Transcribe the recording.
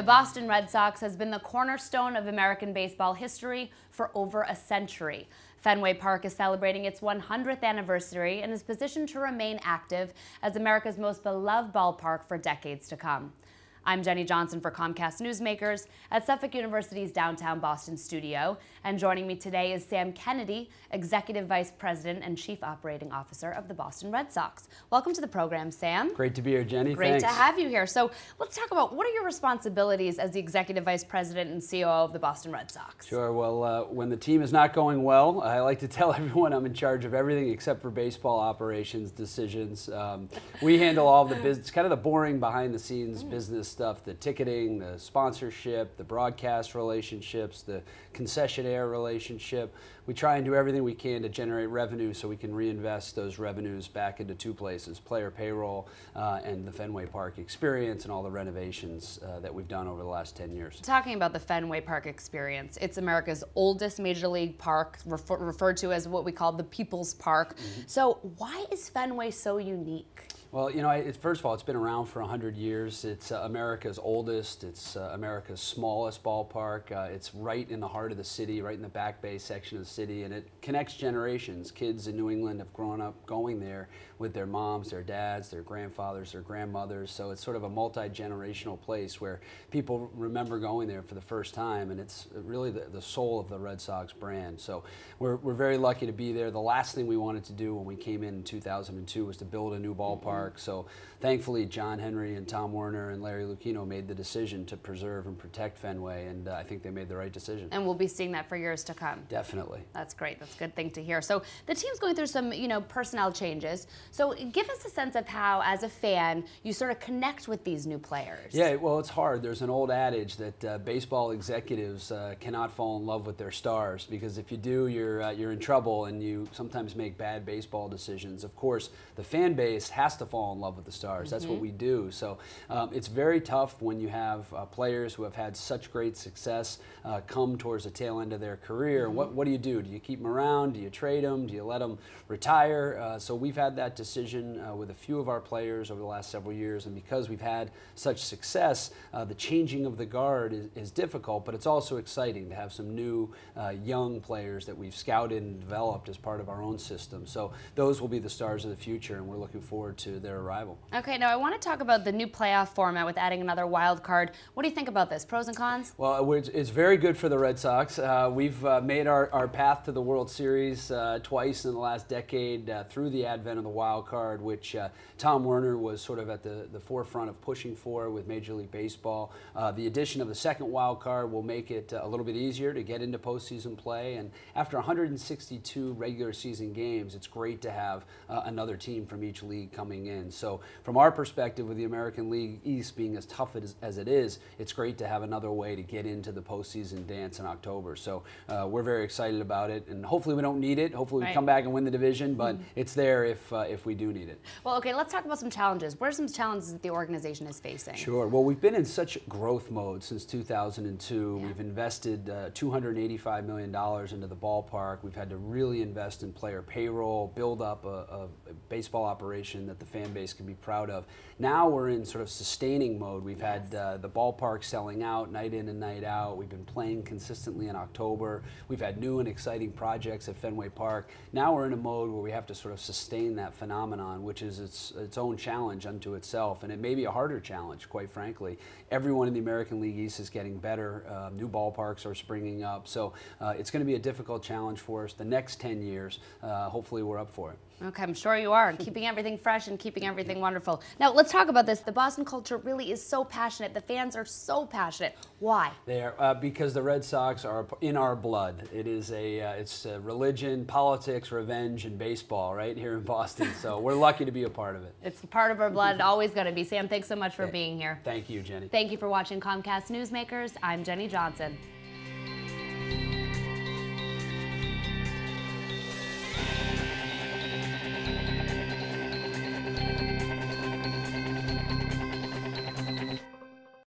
The Boston Red Sox has been the cornerstone of American baseball history for over a century. Fenway Park is celebrating its 100th anniversary and is positioned to remain active as America's most beloved ballpark for decades to come. I'm Jenny Johnson for Comcast Newsmakers at Suffolk University's downtown Boston studio, and joining me today is Sam Kennedy, Executive Vice President and Chief Operating Officer of the Boston Red Sox. Welcome to the program, Sam. Great to be here, Jenny. Great Thanks. to have you here. So let's talk about what are your responsibilities as the Executive Vice President and COO of the Boston Red Sox? Sure. Well, when the team is not going well, I like to tell everyone I'm in charge of everything except for baseball operations decisions. We handle all the business, kind of the boring behind-the-scenes business stuff, the ticketing, the sponsorship, the broadcast relationships, the concessionaire relationship. We try and do everything we can to generate revenue so we can reinvest those revenues back into two places, player payroll and the Fenway Park experience and all the renovations that we've done over the last 10 years. Talking about the Fenway Park experience, it's America's oldest major league park, referred to as what we call the People's Park. So why is Fenway so unique? Well, you know, first of all, it's been around for 100 years. It's America's oldest. It's America's smallest ballpark. It's right in the heart of the city, right in the Back Bay section of the city, and it connects generations. Kids in New England have grown up going there with their moms, their dads, their grandfathers, their grandmothers. So it's sort of a multi-generational place where people remember going there for the first time, and it's really the soul of the Red Sox brand. So we're very lucky to be there. The last thing we wanted to do when we came in 2002 was to build a new ballpark. So thankfully, John Henry and Tom Werner and Larry Lucchino made the decision to preserve and protect Fenway, and I think they made the right decision. And we'll be seeing that for years to come. Definitely. That's great. That's a good thing to hear. So the team's going through some, personnel changes. So give us a sense of how, as a fan, you sort of connect with these new players. Yeah, well, it's hard. There's an old adage that baseball executives cannot fall in love with their stars, because if you do, you're in trouble, and you sometimes make bad baseball decisions. Of course, the fan base has to fall in love with the stars. That's what we do. So it's very tough when you have players who have had such great success come towards the tail end of their career. What do you do? Do you keep them around? Do you trade them? Do you let them retire? So we've had that decision with a few of our players over the last several years, and because we've had such success, the changing of the guard is difficult, but it's also exciting to have some new young players that we've scouted and developed as part of our own system. So those will be the stars of the future, and we're looking forward to their arrival. Okay, now I want to talk about the new playoff format with adding another wild card. What do you think about this? Pros and cons? Well, it's very good for the Red Sox. We've made our path to the World Series twice in the last decade through the advent of the wild card, which Tom Werner was sort of at the forefront of pushing for with Major League Baseball. The addition of the second wild card will make it a little bit easier to get into postseason play, and after 162 regular season games, it's great to have another team from each league coming in. So from our perspective, with the American League East being as tough as it is, it's great to have another way to get into the postseason dance in October. So we're very excited about it, and hopefully we don't need it. Hopefully we come back and win the division, but it's there if we do need it. Well, okay, let's talk about some challenges. What are some challenges that the organization is facing? Sure. Well, we've been in such growth mode since 2002. Yeah. We've invested $285 million into the ballpark. We've had to really invest in player payroll, build up a baseball operation that the fan base can be proud of. Now we're in sort of sustaining mode. We've had the ballpark selling out night in and night out. We've been playing consistently in October. We've had new and exciting projects at Fenway Park. Now we're in a mode where we have to sort of sustain that phenomenon, which is its own challenge unto itself, and it may be a harder challenge, quite frankly. Everyone in the American League East is getting better. New ballparks are springing up, so it's going to be a difficult challenge for us. The next 10 years, hopefully we're up for it. Okay, I'm sure you are. Keeping everything fresh and keeping everything wonderful. Now, let's talk about this. The Boston culture really is so passionate. The fans are so passionate. Why? They are because the Red Sox are in our blood. It is it's religion, politics, revenge, and baseball right here in Boston. So we're lucky to be a part of it. It's part of our blood, always going to be. Sam, thanks so much for being here. Thank you, Jenny. Thank you for watching Comcast Newsmakers. I'm Jenny Johnson.